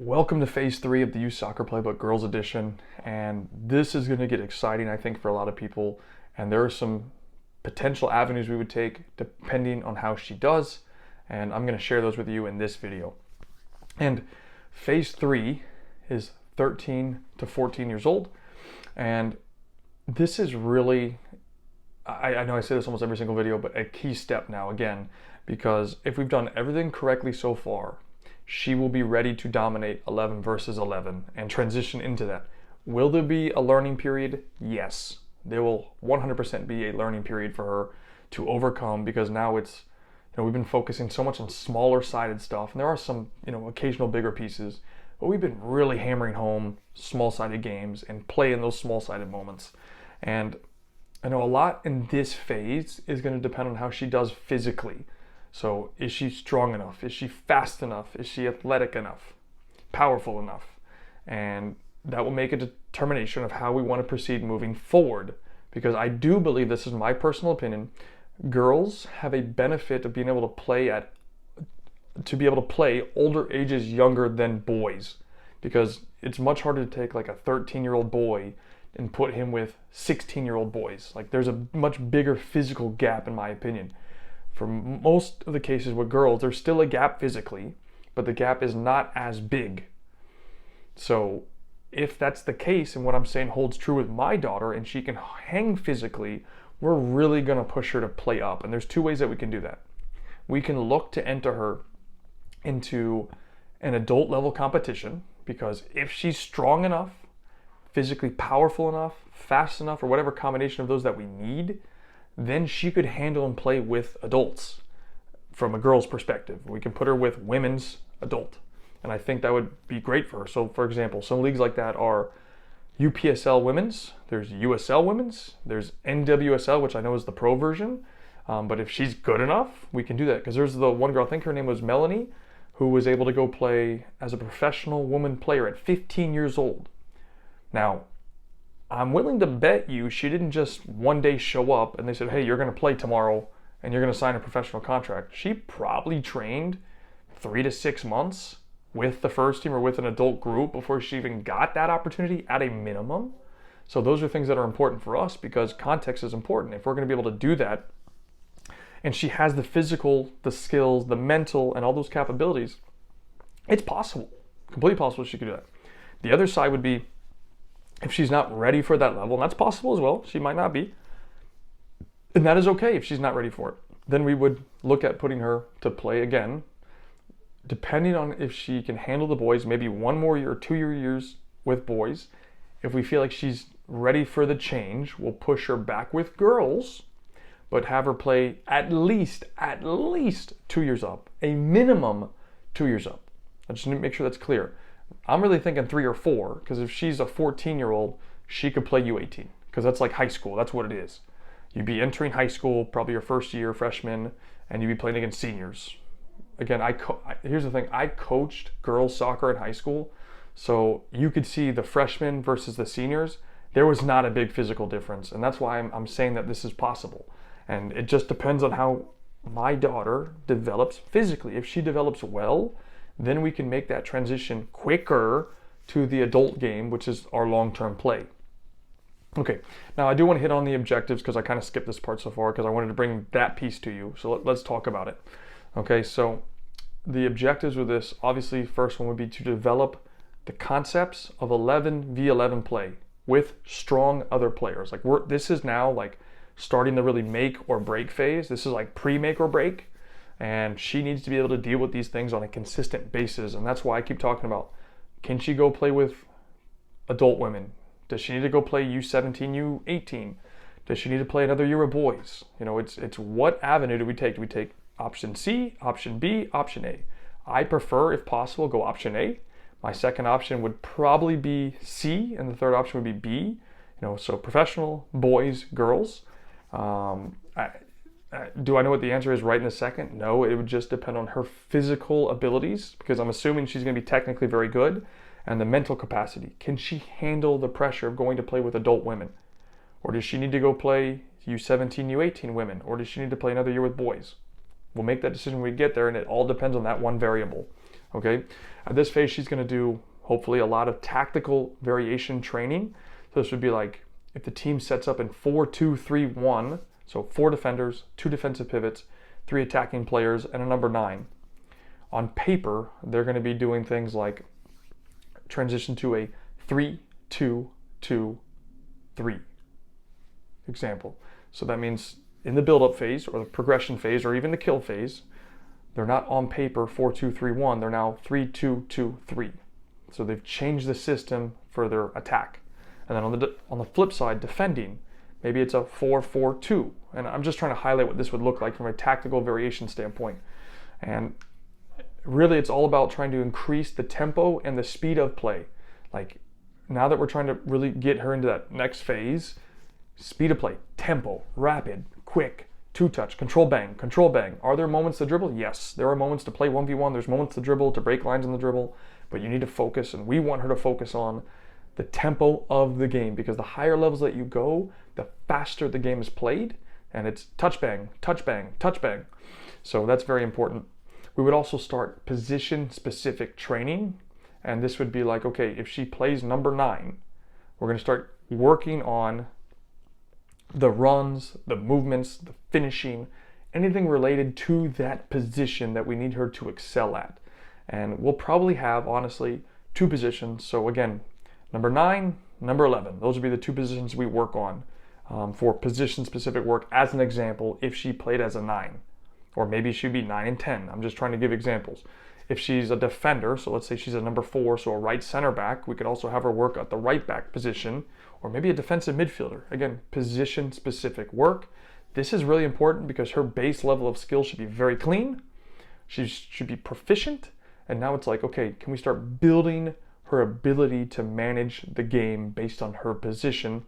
Welcome to phase 3 of the Youth Soccer Playbook Girls Edition, and this is going to get exciting, I think, for a lot of people. And there are some potential avenues we would take depending on how she does, and I'm going to share those with you in this video. And phase 3 is 13 to 14 years old, and this is really, I know I say this almost every single video, but a key step now again, because if we've done everything correctly so far, she will be ready to dominate 11 versus 11 and transition into that. Will there be a learning period? Yes. There will 100% be a learning period for her to overcome, because now it's, we've been focusing so much on smaller sided stuff, and there are some, occasional bigger pieces, but we've been really hammering home small sided games and play in those small sided moments. And I know a lot in this phase is going to depend on how she does physically. So is she strong enough? Is she fast enough? Is she athletic enough? Powerful enough? And that will make a determination of how we want to proceed moving forward. Because I do believe, this is my personal opinion, girls have a benefit of being able to play older ages younger than boys. Because it's much harder to take like a 13-year-old boy and put him with 16-year-old boys. Like, there's a much bigger physical gap, in my opinion. For most of the cases with girls, there's still a gap physically, but the gap is not as big. So if that's the case, and what I'm saying holds true with my daughter, and she can hang physically, we're really going to push her to play up. And there's two ways that we can do that. We can look to enter her into an adult level competition, because if she's strong enough, physically powerful enough, fast enough, or whatever combination of those that we need, then she could handle and play with adults from a girl's perspective. We can put her with women's adult, and I think that would be great for her. So for example, some leagues like that are UPSL women's, there's USL women's, there's NWSL, which I know is the pro version, but if she's good enough, we can do that. Because there's the one girl, I think her name was Melanie, who was able to go play as a professional woman player at 15 years old. Now, I'm willing to bet you she didn't just one day show up and they said, hey, you're going to play tomorrow and you're going to sign a professional contract. She probably trained 3 to 6 months with the first team or with an adult group before she even got that opportunity at a minimum. So those are things that are important for us, because context is important. If we're going to be able to do that, and she has the physical, the skills, the mental, and all those capabilities, it's possible, completely possible she could do that. The other side would be, if she's not ready for that level, and that's possible as well, she might not be, and that is okay if she's not ready for it. Then we would look at putting her to play again, depending on if she can handle the boys, maybe 1 more year or 2 years with boys. If we feel like she's ready for the change, we'll push her back with girls, but have her play at least 2 years up, a minimum 2 years up. I just need to make sure that's clear. I'm really thinking 3 or 4, because if she's a 14-year-old, she could play U18, because that's like high school. That's what it is. You'd be entering high school, probably your first year, freshman, and you'd be playing against seniors. Again, here's the thing. I coached girls soccer in high school, so you could see the freshmen versus the seniors. There was not a big physical difference, and that's why I'm saying that this is possible. And it just depends on how my daughter develops physically. If she develops well, then we can make that transition quicker to the adult game, which is our long-term play. Okay, now I do want to hit on the objectives, because I kind of skipped this part so far because I wanted to bring that piece to you. So let's talk about it. Okay, so the objectives with this, obviously, first one would be to develop the concepts of 11v11 play with strong other players. Like, this is now like starting the really make or break phase. This is like pre-make or break. And she needs to be able to deal with these things on a consistent basis. And that's why I keep talking about, can she go play with adult women? Does she need to go play U17, U18? Does she need to play another year of boys? It's what avenue do we take? Do we take option C, option B, option A? I prefer, if possible, go option A. My second option would probably be C, and the third option would be B. So professional, boys, girls. Do I know what the answer is right in a second? No, it would just depend on her physical abilities, because I'm assuming she's going to be technically very good, and the mental capacity. Can she handle the pressure of going to play with adult women? Or does she need to go play U17, U18 women? Or does she need to play another year with boys? We'll make that decision when we get there, and it all depends on that one variable. Okay, at this phase, she's going to do hopefully a lot of tactical variation training. So this would be like if the team sets up in 4-2-3-1, so 4 defenders, 2 defensive pivots, 3 attacking players, and a number 9. On paper, they're going to be doing things like transition to a 3-2-2-3 example. So that means in the build-up phase or the progression phase or even the kill phase, they're not on paper 4-2-3-1, they're now 3-2-2-3. So they've changed the system for their attack. And then on the flip side, defending, maybe it's a 4-4-2. And I'm just trying to highlight what this would look like from a tactical variation standpoint. And really it's all about trying to increase the tempo and the speed of play. Like now that we're trying to really get her into that next phase, speed of play, tempo, rapid, quick, 2-touch, control bang. Are there moments to dribble? Yes, there are moments to play 1v1. There's moments to dribble, to break lines in the dribble, but you need to focus, and we want her to focus on the tempo of the game, because the higher levels that you go, the faster the game is played, and it's touch bang, touch bang, touch bang. So that's very important. We would also start position specific training, and this would be like, okay, if she plays number 9, we're going to start working on the runs, the movements, the finishing, anything related to that position that we need her to excel at. And we'll probably have, honestly, 2 positions. So again, number 9, number 11. Those would be the 2 positions we work on for position-specific work. As an example, if she played as a 9, or maybe she'd be 9 and 10. I'm just trying to give examples. If she's a defender, so let's say she's a number 4, so a right center back, we could also have her work at the right back position, or maybe a defensive midfielder. Again, position-specific work. This is really important because her base level of skill should be very clean. She should be proficient. And now it's like, okay, can we start building her ability to manage the game based on her position,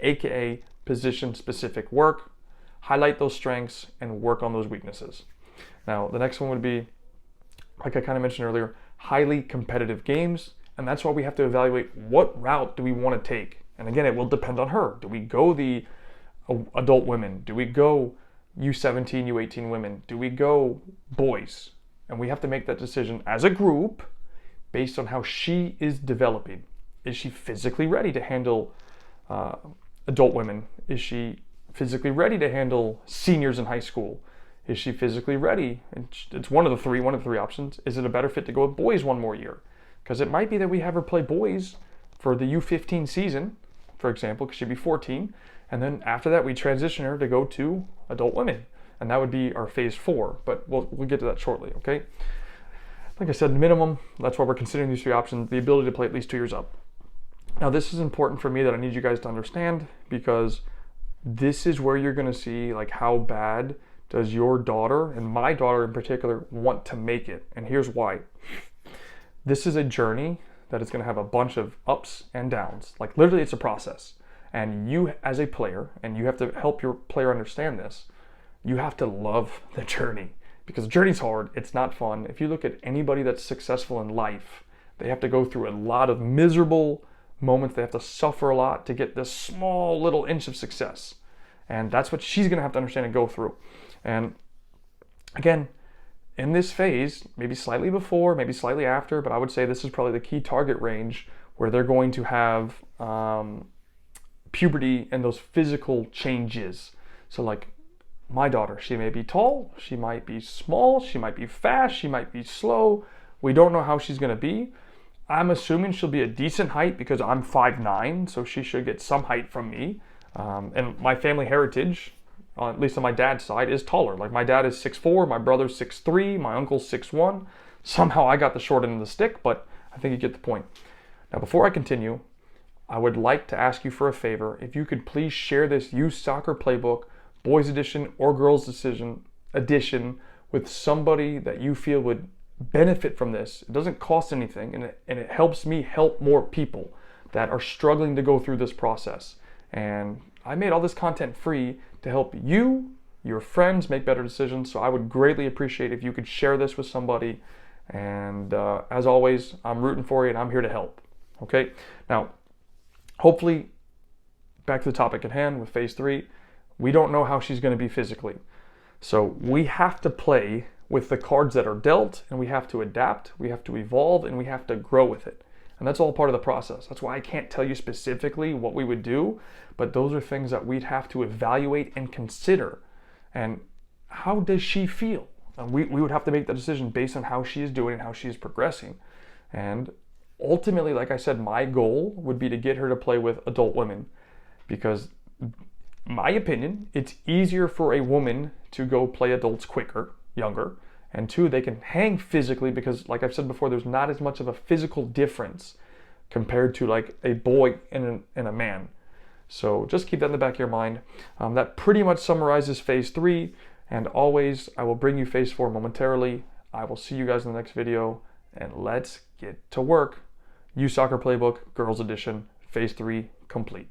aka position-specific work, highlight those strengths, and work on those weaknesses. Now, the next one would be, like I kind of mentioned earlier, highly competitive games. And that's why we have to evaluate what route do we want to take. And again, it will depend on her. Do we go the adult women? Do we go U17, U18 women? Do we go boys? And we have to make that decision as a group based on how she is developing. Is she physically ready to handle adult women? Is she physically ready to handle seniors in high school? Is she physically ready? It's one of the three options. Is it a better fit to go with boys one more year? Because it might be that we have her play boys for the U15 season, for example, because she'd be 14. And then after that, we transition her to go to adult women. And that would be our phase 4, but we'll get to that shortly, okay? Like I said, minimum, that's why we're considering these 3 options, the ability to play at least 2 years up. Now, this is important for me that I need you guys to understand, because this is where you're going to see like how bad does your daughter, and my daughter in particular, want to make it. And here's why. This is a journey that is going to have a bunch of ups and downs. Like literally it's a process. And you as a player, and you have to help your player understand this, you have to love the journey, because the journey's hard. It's not fun. If you look at anybody that's successful in life, they have to go through a lot of miserable moments. They have to suffer a lot to get this small little inch of success. And that's what she's going to have to understand and go through. And again, in this phase, maybe slightly before, maybe slightly after, but I would say this is probably the key target range where they're going to have puberty and those physical changes. So like my daughter, she may be tall, she might be small, she might be fast, she might be slow. We don't know how she's going to be. I'm assuming she'll be a decent height because I'm 5'9", so she should get some height from me. And my family heritage, at least on my dad's side, is taller. Like my dad is 6'4", my brother's 6'3", my uncle's 6'1". Somehow I got the short end of the stick, but I think you get the point. Now, before I continue, I would like to ask you for a favor. If you could please share this Youth Soccer Playbook, Boys Edition or Girls Edition, with somebody that you feel would benefit from this. It doesn't cost anything, and it helps me help more people that are struggling to go through this process. And I made all this content free to help you, your friends, make better decisions. So I would greatly appreciate if you could share this with somebody. And as always, I'm rooting for you and I'm here to help. Okay? Now, hopefully, back to the topic at hand with phase 3, we don't know how she's going to be physically. So we have to play with the cards that are dealt, and we have to adapt, we have to evolve, and we have to grow with it. And that's all part of the process. That's why I can't tell you specifically what we would do, but those are things that we'd have to evaluate and consider. And how does she feel? And we would have to make the decision based on how she is doing and how she is progressing. And ultimately, like I said, my goal would be to get her to play with adult women, because my opinion, it's easier for a woman to go play adults quicker, younger, and two, they can hang physically because, like I've said before, there's not as much of a physical difference compared to like a boy and a man. So just keep that in the back of your mind. That pretty much summarizes phase 3, and always, I will bring you phase 4 momentarily. I will see you guys in the next video, and let's get to work. Youth Soccer Playbook, Girls Edition, phase 3 complete.